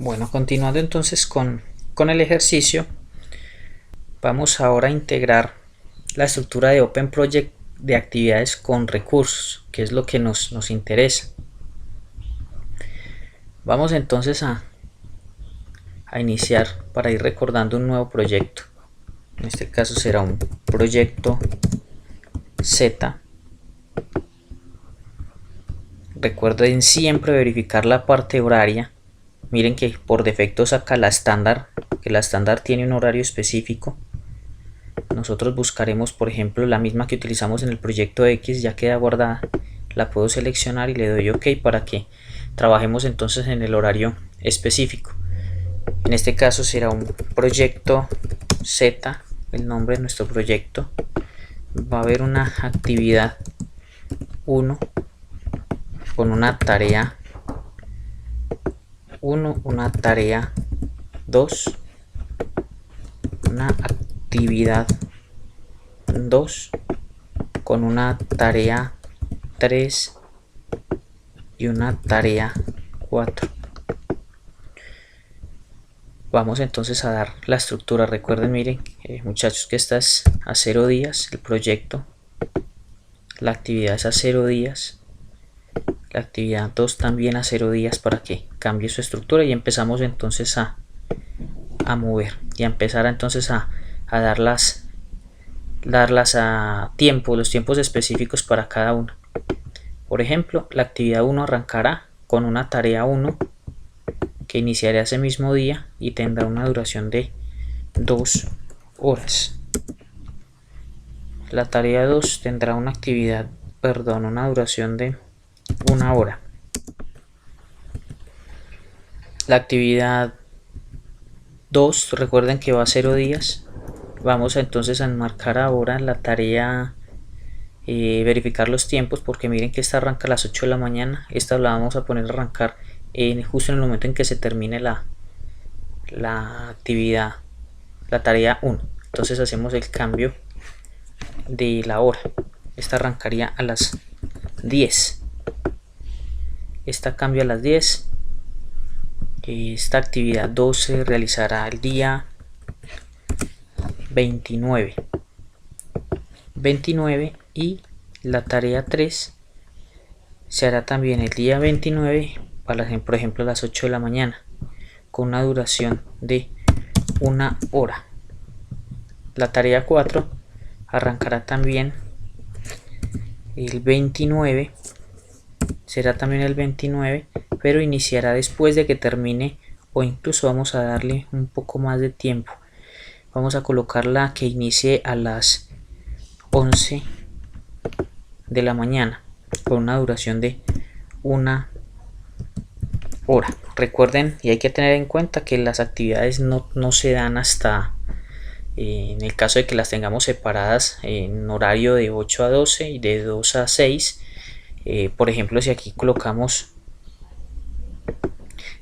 Bueno, continuando entonces con el ejercicio, vamos ahora a integrar la estructura de Open Project de actividades con recursos, que es lo que nos interesa. Vamos entonces a iniciar para ir recordando un nuevo proyecto. En este caso será un proyecto Z. Recuerden siempre verificar la parte horaria. Miren que por defecto saca la estándar, que la estándar tiene un horario específico. Nosotros buscaremos, por ejemplo, la misma que utilizamos en el proyecto X, ya queda guardada. La puedo seleccionar y le doy OK para que trabajemos entonces en el horario específico. En este caso será un proyecto Z, el nombre de nuestro proyecto. Va a haber una actividad 1 con una tarea 1, una tarea 2, una actividad 2 con una tarea 3 y una tarea 4. Vamos entonces a dar la estructura. Recuerden, miren, muchachos, que esta es a 0 días el proyecto, la actividad es a 0 días, la actividad 2 también a 0 días, para que cambie su estructura, y empezamos entonces a mover y a empezar entonces a darlas a tiempo, los tiempos específicos para cada una. Por ejemplo, la actividad 1 arrancará con una tarea 1 que iniciará ese mismo día y tendrá una duración de 2 horas. La tarea 2 tendrá una duración de 1 hora. La actividad 2, recuerden que va a 0 días. Vamos entonces a enmarcar ahora la tarea verificar los tiempos, porque miren que esta arranca a las 8 de la mañana. Esta la vamos a poner a arrancar justo en el momento en que se termine la actividad, la tarea 1. Entonces hacemos el cambio de la hora. Esta arrancaría a las 10. Esta cambia a las 10. Esta actividad 2 se realizará el día 29 y la tarea 3 se hará también el día 29, por ejemplo a las 8 de la mañana, con una duración de 1 hora. La tarea 4 arrancará también el 29, será también el 29, pero iniciará después de que termine, o incluso vamos a darle un poco más de tiempo. Vamos a colocarla que inicie a las 11 de la mañana con una duración de 1 hora. Recuerden, y hay que tener en cuenta, que las actividades no se dan hasta en el caso de que las tengamos separadas en horario de 8 a 12 y de 2 a 6. Por ejemplo, si aquí colocamos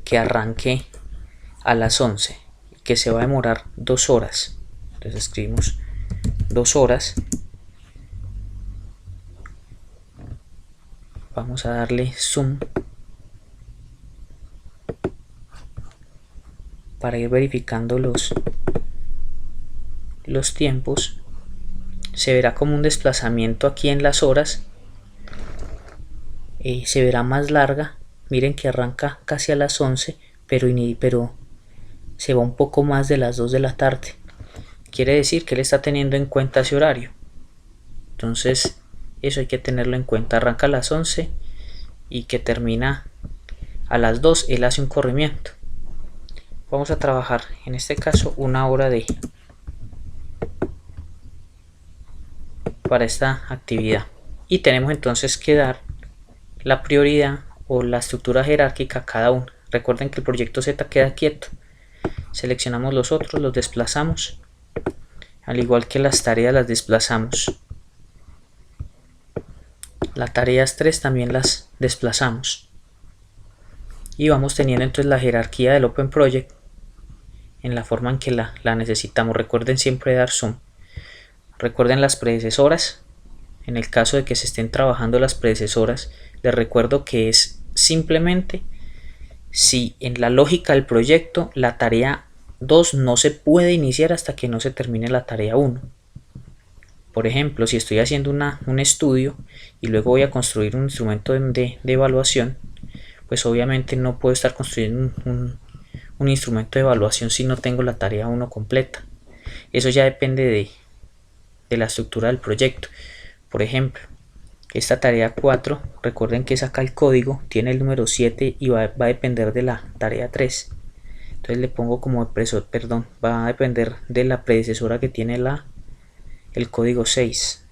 que arranque a las 11, que se va a demorar 2 horas, entonces escribimos 2 horas. Vamos a darle zoom para ir verificando los tiempos. Se verá como un desplazamiento aquí en las horas, se verá más larga. Miren que arranca casi a las 11, pero se va un poco más de las 2 de la tarde. Quiere decir que él está teniendo en cuenta ese horario. Entonces eso hay que tenerlo en cuenta. Arranca a las 11 y que termina a las 2, él hace un corrimiento. Vamos a trabajar en este caso 1 hora para esta actividad, y tenemos entonces que dar la prioridad o la estructura jerárquica a cada uno. Recuerden que el proyecto Z queda quieto. Seleccionamos los otros, los desplazamos, al igual que las tareas las desplazamos. Las tareas 3 también las desplazamos, y vamos teniendo entonces la jerarquía del Open Project en la forma en que la necesitamos. Recuerden siempre dar zoom. Recuerden las predecesoras. En el caso de que se estén trabajando las predecesoras, les recuerdo que es simplemente si en la lógica del proyecto la tarea 2 no se puede iniciar hasta que no se termine la tarea 1. Por ejemplo, si estoy haciendo un estudio y luego voy a construir un instrumento de evaluación, pues obviamente no puedo estar construyendo un instrumento de evaluación si no tengo la tarea 1 completa. Eso ya depende de la estructura del proyecto. Por ejemplo, esta tarea 4, recuerden que es acá el código, tiene el número 7 y va a depender de la tarea 3. Entonces le pongo como va a depender de la predecesora que tiene el código 6.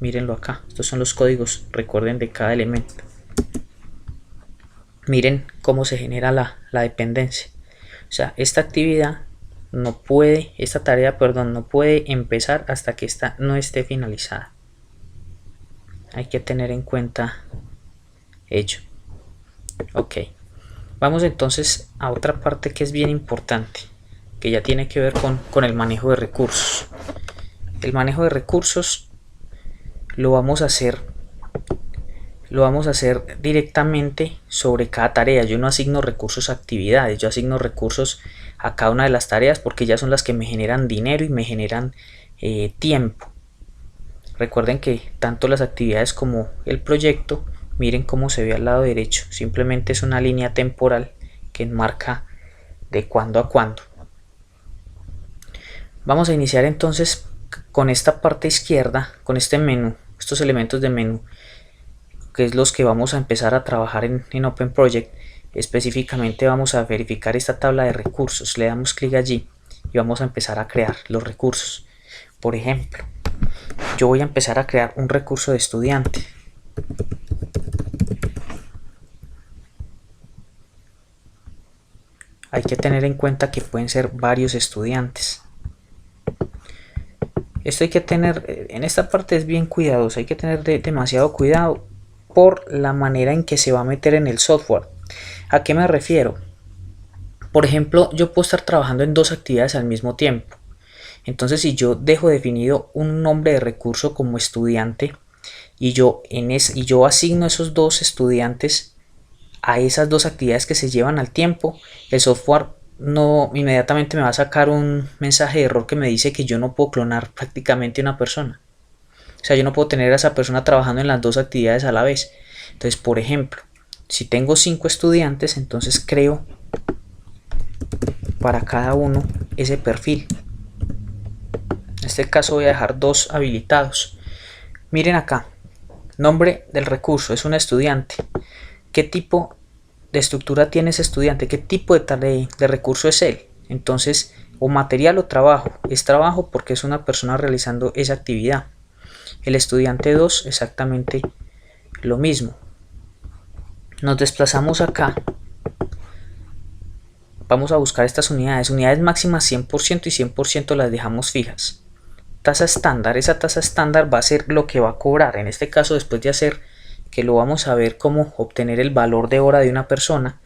Mírenlo acá, estos son los códigos, recuerden, de cada elemento. Miren cómo se genera la dependencia. O sea, esta tarea no puede empezar hasta que esta no esté finalizada. Hay que tener en cuenta ello. Ok, vamos entonces a otra parte que es bien importante, que ya tiene que ver con el manejo de recursos. El manejo de recursos lo vamos a hacer directamente sobre cada tarea. Yo no asigno recursos a actividades, yo asigno recursos a cada una de las tareas porque ya son las que me generan dinero y me generan tiempo. Recuerden que tanto las actividades como el proyecto, miren cómo se ve al lado derecho, simplemente es una línea temporal que enmarca de cuándo a cuándo. Vamos a iniciar entonces con esta parte izquierda, con este menú, estos elementos de menú, que es los que vamos a empezar a trabajar en Open Project. Específicamente vamos a verificar esta tabla de recursos, le damos clic allí y vamos a empezar a crear los recursos. Por ejemplo, yo voy a empezar a crear un recurso de estudiante. Hay que tener en cuenta que pueden ser varios estudiantes. Esto hay que tener, en esta parte es bien cuidadoso, hay que tener demasiado cuidado por la manera en que se va a meter en el software. ¿A qué me refiero? Por ejemplo, yo puedo estar trabajando en dos actividades al mismo tiempo. Entonces, si yo dejo definido un nombre de recurso como estudiante y yo asigno esos dos estudiantes a esas dos actividades que se llevan al tiempo, el software no inmediatamente me va a sacar un mensaje de error que me dice que yo no puedo clonar prácticamente una persona. O sea, yo no puedo tener a esa persona trabajando en las dos actividades a la vez. Entonces, por ejemplo, si tengo 5 estudiantes, entonces creo para cada uno ese perfil. En este caso voy a dejar 2 habilitados. Miren acá, nombre del recurso es un estudiante. ¿Qué tipo de estructura tiene ese estudiante? ¿Qué tipo de recurso es él? Entonces, o material o trabajo. Es trabajo porque es una persona realizando esa actividad. El estudiante 2 exactamente lo mismo. Nos desplazamos acá. Vamos a buscar estas unidades. Unidades máximas 100% y 100% las dejamos fijas. Tasa estándar. Esa tasa estándar va a ser lo que va a cobrar. En este caso, después de hacer que lo vamos a ver cómo obtener el valor de hora de una persona,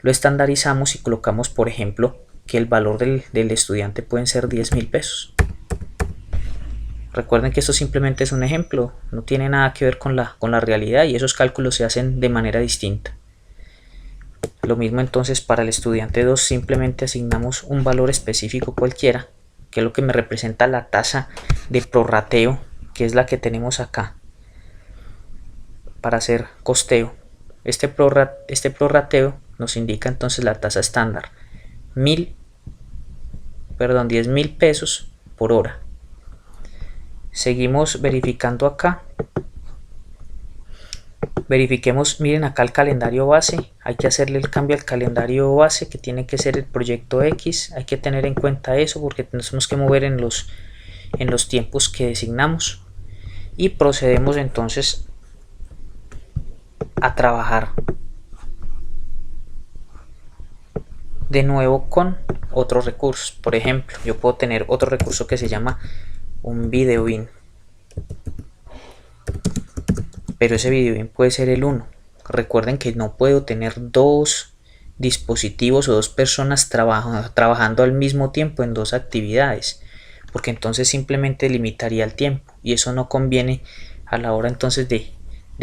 lo estandarizamos y colocamos, por ejemplo, que el valor del estudiante pueden ser 10.000 pesos. Recuerden que esto simplemente es un ejemplo, no tiene nada que ver con la realidad y esos cálculos se hacen de manera distinta. Lo mismo entonces para el estudiante 2, simplemente asignamos un valor específico cualquiera, que es lo que me representa la tasa de prorrateo, que es la que tenemos acá para hacer costeo. Este prorrateo nos indica entonces la tasa estándar, 10.000 pesos por hora. Seguimos verificando acá. Verifiquemos, miren acá el calendario base. Hay que hacerle el cambio al calendario base, que tiene que ser el proyecto X. Hay que tener en cuenta eso porque tenemos que mover en los tiempos que designamos. Y procedemos entonces a trabajar de nuevo con otros recursos. Por ejemplo, yo puedo tener otro recurso que se llama un video bin, pero ese video bin puede ser el 1. Recuerden que no puedo tener 2 dispositivos o 2 personas trabajando al mismo tiempo en 2 actividades, porque entonces simplemente limitaría el tiempo y eso no conviene a la hora entonces de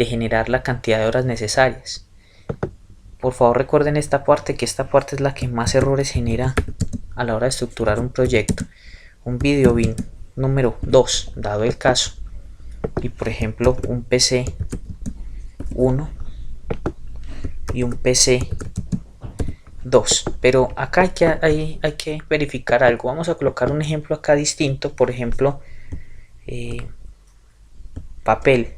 generar la cantidad de horas necesarias. Por favor recuerden esta parte, que esta parte es la que más errores genera a la hora de estructurar un proyecto. Un video bin número 2, dado el caso, y por ejemplo un PC 1 y un PC 2, pero acá hay que verificar algo. Vamos a colocar un ejemplo acá distinto, por ejemplo papel.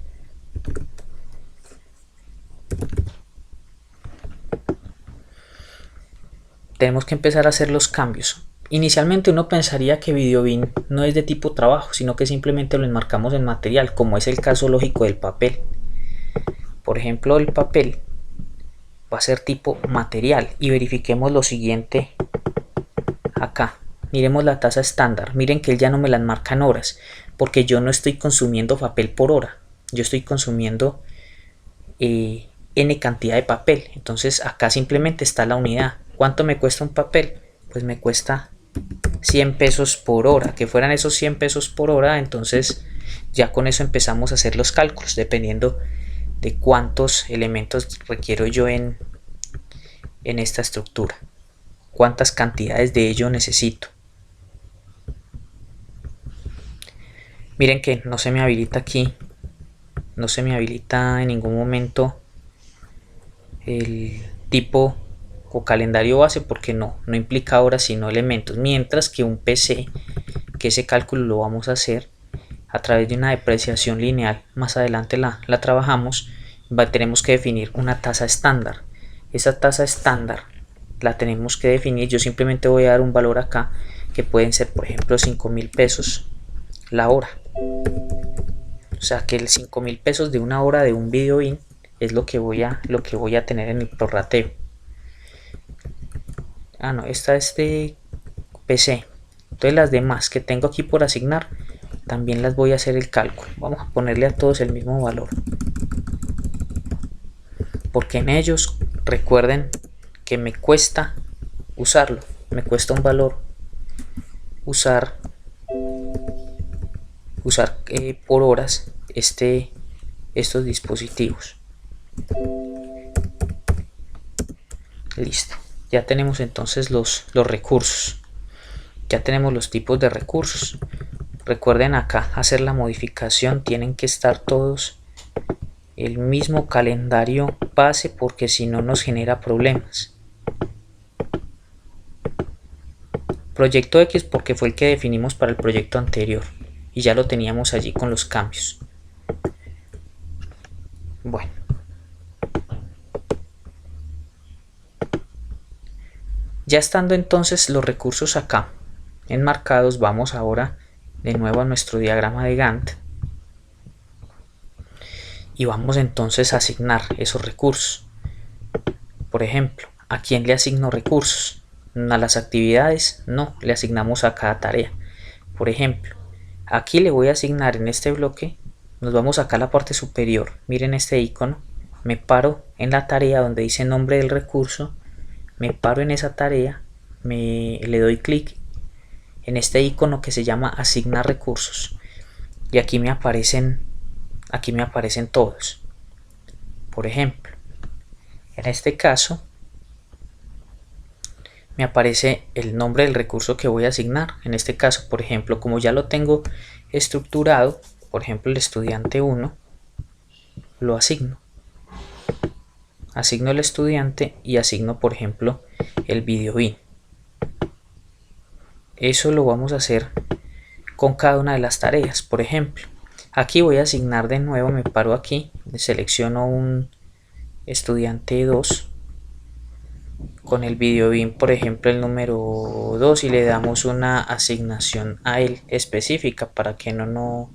Tenemos que empezar a hacer los cambios. Inicialmente uno pensaría que videobin no es de tipo trabajo, sino que simplemente lo enmarcamos en material, como es el caso lógico del papel. Por ejemplo, el papel va a ser tipo material, y verifiquemos lo siguiente acá. Miremos la tasa estándar. Miren que él ya no me la enmarca en horas, porque yo no estoy consumiendo papel por hora, yo estoy consumiendo n cantidad de papel. Entonces acá simplemente está la unidad. ¿Cuánto me cuesta un papel? Pues me cuesta 100 pesos por hora. Que fueran esos 100 pesos por hora, entonces ya con eso empezamos a hacer los cálculos, dependiendo de cuántos elementos requiero yo en esta estructura, cuántas cantidades de ello necesito. Miren que no se me habilita aquí, no se me habilita en ningún momento el tipo o calendario base, porque no implica horas sino elementos, mientras que un PC, que ese cálculo lo vamos a hacer a través de una depreciación lineal, más adelante la trabajamos. Tenemos que definir una tasa estándar. Esa tasa estándar la tenemos que definir. Yo simplemente voy a dar un valor acá, que pueden ser por ejemplo 5.000 pesos la hora. O sea que el 5.000 pesos de una hora de un video bin es lo que voy a tener en el prorrateo. No, esta es de PC. Entonces las demás que tengo aquí por asignar también las voy a hacer el cálculo. Vamos a ponerle a todos el mismo valor, porque en ellos recuerden que me cuesta usarlo, me cuesta un valor usar por horas estos dispositivos. Listo, ya tenemos entonces los recursos, ya tenemos los tipos de recursos. Recuerden acá hacer la modificación, tienen que estar todos el mismo calendario base, porque si no nos genera problemas. Proyecto X porque fue el que definimos para el proyecto anterior y ya lo teníamos allí con los cambios. Bueno, ya estando entonces los recursos acá enmarcados, vamos ahora de nuevo a nuestro diagrama de Gantt y vamos entonces a asignar esos recursos. Por ejemplo, ¿a quién le asigno recursos? ¿A las actividades? No, le asignamos a cada tarea. Por ejemplo, aquí le voy a asignar en este bloque, nos vamos acá a la parte superior, miren este icono, me paro en la tarea donde dice nombre del recurso, me paro en esa tarea, le doy clic en este icono que se llama asignar recursos, y aquí me aparecen todos. Por ejemplo, en este caso me aparece el nombre del recurso que voy a asignar. En este caso, por ejemplo, como ya lo tengo estructurado, por ejemplo el estudiante 1, lo asigno el estudiante y asigno por ejemplo el video bin. Eso lo vamos a hacer con cada una de las tareas. Por ejemplo, aquí voy a asignar de nuevo, me paro aquí, selecciono un estudiante 2 con el video bin, por ejemplo el número 2, y le damos una asignación a él específica para que no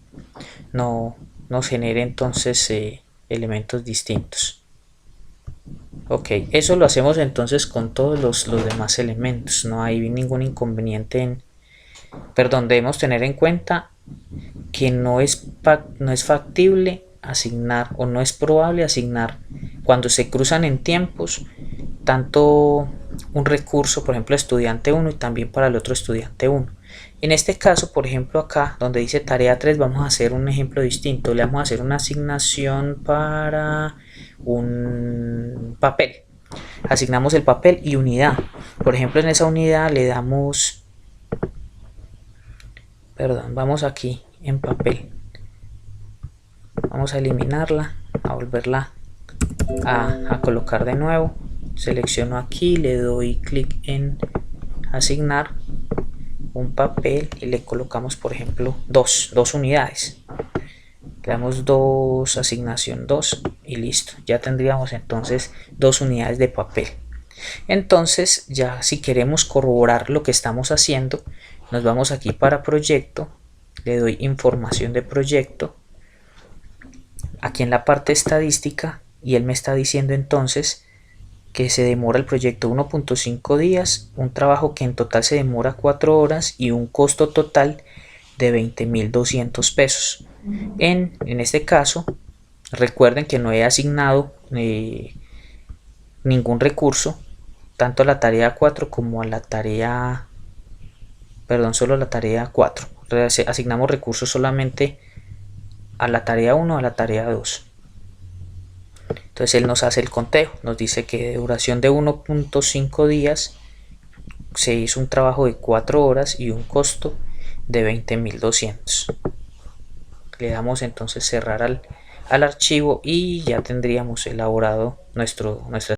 nos genere entonces elementos distintos. Ok, eso lo hacemos entonces con todos los demás elementos, no hay ningún inconveniente debemos tener en cuenta que no es factible asignar, o no es probable asignar cuando se cruzan en tiempos tanto un recurso, por ejemplo estudiante 1, y también para el otro estudiante 1. En este caso, por ejemplo acá donde dice tarea 3, vamos a hacer un ejemplo distinto. Le vamos a hacer una asignación para un papel. asignamos el papel y unidad. Por ejemplo, en esa unidad le damos, perdón, vamos aquí en papel, vamos a eliminarla, a volverla a colocar de nuevo. Selecciono aquí, le doy clic en asignar un papel y le colocamos, por ejemplo, dos unidades. Le damos 2, asignación 2 y listo. Ya tendríamos entonces 2 unidades de papel. Entonces, ya si queremos corroborar lo que estamos haciendo, nos vamos aquí para proyecto, le doy información de proyecto, aquí en la parte estadística, y él me está diciendo entonces que se demora el proyecto 1.5 días, un trabajo que en total se demora 4 horas y un costo total de 20.200 pesos. En este caso, recuerden que no he asignado ningún recurso, tanto a la tarea 4 como a la tarea, perdón, solo a la tarea 4. Asignamos recursos solamente a la tarea 1, a la tarea 2. Entonces él nos hace el conteo, nos dice que de duración de 1.5 días se hizo un trabajo de 4 horas y un costo de 20.200. Le damos entonces cerrar al archivo y ya tendríamos elaborado nuestra